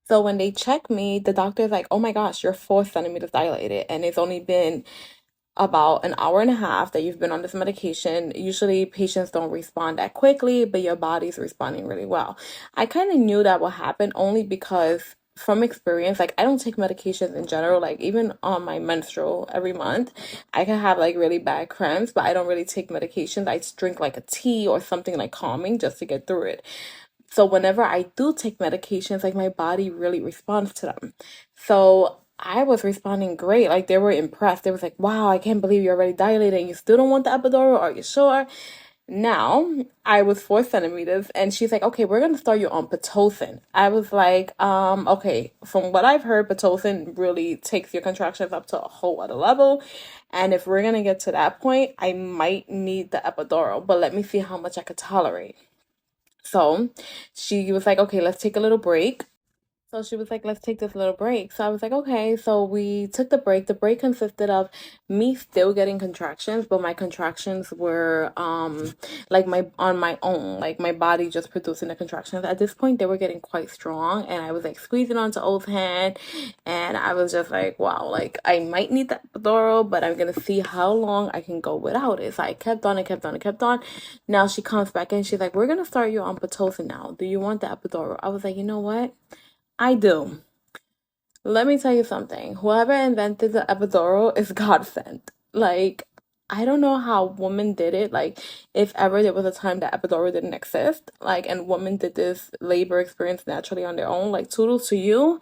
So when they check me, the doctor's like, oh my gosh, you're 4 centimeters dilated. And it's only been about an hour and a half that you've been on this medication. Usually patients don't respond that quickly, but your body's responding really well. I kind of knew that would happen only because from experience, like I don't take medications in general, like even on my menstrual every month, I can have like really bad cramps, but I don't really take medications. I just drink like a tea or something like calming just to get through it. So whenever I do take medications, like my body really responds to them. So I was responding great. Like they were impressed. They was like, wow, I can't believe you're already dilated and you still don't want the epidural. Are you sure? Now I was 4 centimeters and she's like, okay, we're gonna start you on Pitocin. I was like, okay, from what I've heard, Pitocin really takes your contractions up to a whole other level. And if we're gonna get to that point, I might need the epidural, but let me see how much I could tolerate. So she was like, okay, let's take a little break. So she was like, let's take this little break. So I was like, okay. So we took the break. The break consisted of me still getting contractions, but my contractions were like my on my own, like my body just producing the contractions. At this point, they were getting quite strong, and I was like squeezing onto O's hand, and I was just like, wow, like I might need that epidural, but I'm gonna see how long I can go without it. So I kept on and kept on and kept on. Now she comes back and she's like, we're gonna start you on Pitocin now. Do you want the epidural? I was like, you know what? I do. Let me tell you something. Whoever invented the epidural is God sent. Like, I don't know how women did it. Like, if ever there was a time that epidural didn't exist, like, and women did this labor experience naturally on their own, like, toodles to you.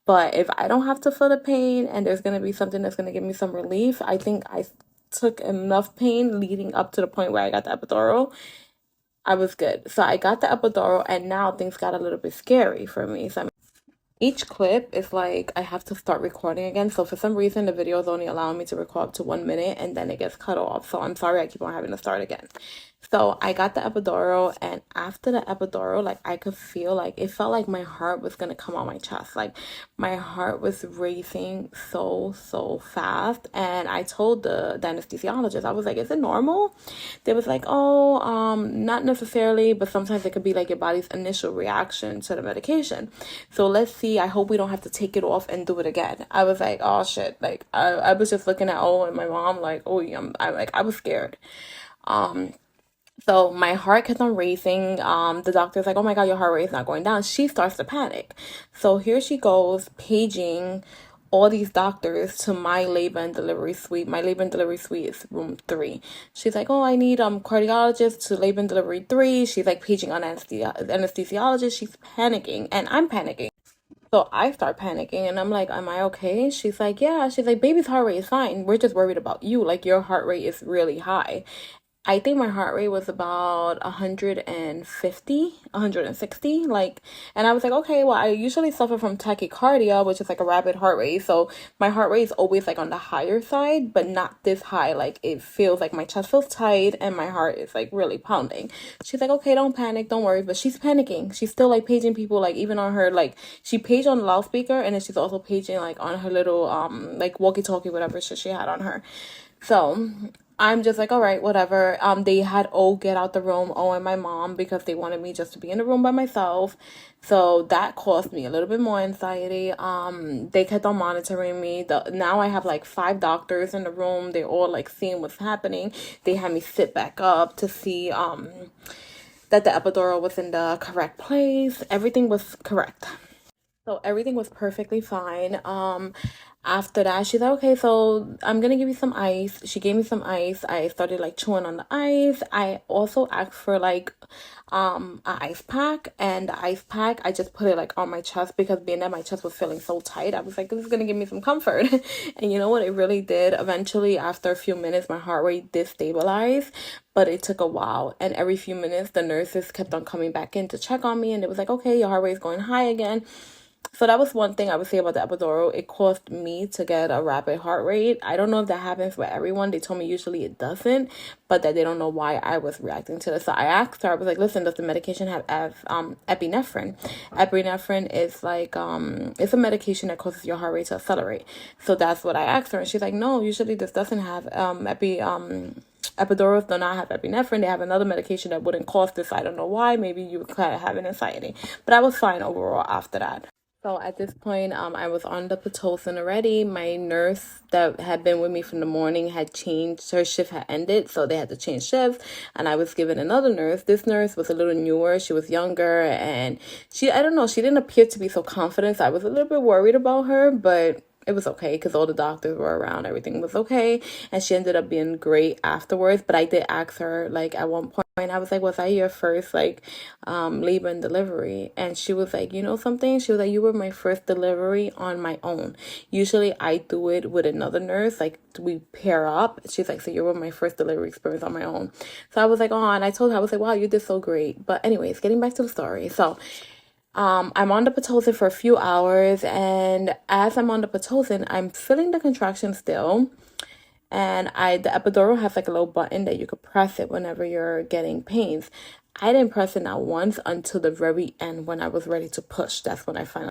But if I don't have to feel the pain and there's gonna be something that's gonna give me some relief, I think I took enough pain leading up to the point where I got the epidural. I was good. So I got the epidural, and now things got a little bit scary for me. So each clip is like I have to start recording again. So for some reason, the video is only allowing me to record up to 1 minute and then it gets cut off. So I'm sorry, I keep on having to start again. So I got the epidural, and after the epidural, like I could feel like it felt like my heart was gonna come out my chest. Like my heart was racing so fast. And I told the anesthesiologist, I was like, is it normal? They was like, oh, not necessarily, but sometimes it could be like your body's initial reaction to the medication. So let's see. I hope we don't have to take it off and do it again. I was like, oh shit. Like I was just looking at and my mom like, oh yeah, I was scared. So my heart kept on racing. The doctor's like, oh my God, your heart rate is not going down. She starts to panic. So here she goes, paging all these doctors to my labor and delivery suite. My labor and delivery suite is room 3. She's like, oh, I need cardiologist to labor and delivery 3. She's like paging on anesthesiologist. She's panicking, and I'm panicking. So I start panicking and I'm like, am I okay? She's like, yeah. She's like, baby's heart rate is fine. We're just worried about you. Like, your heart rate is really high. I think my heart rate was about 150, 160, like, and I was like, okay, well, I usually suffer from tachycardia, which is like a rapid heart rate. So my heart rate is always like on the higher side, but not this high. Like, it feels like my chest feels tight and my heart is like really pounding. She's like, okay, don't panic, don't worry. But she's panicking. She's still like paging people, like even on her, like she paged on the loudspeaker, and then she's also paging like on her little, like walkie-talkie, whatever shit she had on her. So I'm just like, all right, whatever. They had get out the room, and my mom, because they wanted me just to be in the room by myself. So that caused me a little bit more anxiety. They kept on monitoring me. Now I have like 5 doctors in the room. They're all like seeing what's happening. They had me sit back up to see that the epidural was in the correct place. Everything was correct. So everything was perfectly fine. After that, she's like, okay, so I'm gonna give you some ice. She gave me some ice. I started like chewing on the ice. I also asked for like an ice pack, and the ice pack I just put it like on my chest, because being that my chest was feeling so tight, I was like, this is gonna give me some comfort. And you know what, it really did. Eventually, after a few minutes, my heart rate did stabilize, but it took a while. And every few minutes, the nurses kept on coming back in to check on me, and it was like, okay, your heart rate is going high again. So that was one thing I would say about the epidural. It caused me to get a rapid heart rate. I don't know if that happens for everyone. They told me usually it doesn't, but that they don't know why I was reacting to this. So I asked her, I was like, listen, does the medication have epinephrine? Epinephrine is like, it's a medication that causes your heart rate to accelerate. So that's what I asked her. And she's like, no, usually this doesn't have epidurals do not have epinephrine. They have another medication that wouldn't cause this. I don't know why. Maybe you would kind of have an anxiety. But I was fine overall after that. So at this point, I was on the Pitocin already. My nurse that had been with me from the morning had changed. Her shift had ended, so they had to change shifts. And I was given another nurse. This nurse was a little newer. She was younger, and I don't know, she didn't appear to be so confident. So I was a little bit worried about her, but it was okay because all the doctors were around. Everything was okay. And she ended up being great afterwards. But I did ask her, like, at one point, I was like, was I your first, like, labor and delivery? And she was like, you know something? She was like, you were my first delivery on my own. Usually I do it with another nurse. Like, we pair up. She's like, so you were my first delivery experience on my own. So I was like, oh, and I told her, I was like, wow, you did so great. But anyways, getting back to the story. So I'm on the Pitocin for a few hours, and as I'm on the Pitocin, I'm feeling the contraction still. And the epidural has like a little button that you could press it whenever you're getting pains. I didn't press it not once until the very end when I was ready to push. That's when I finally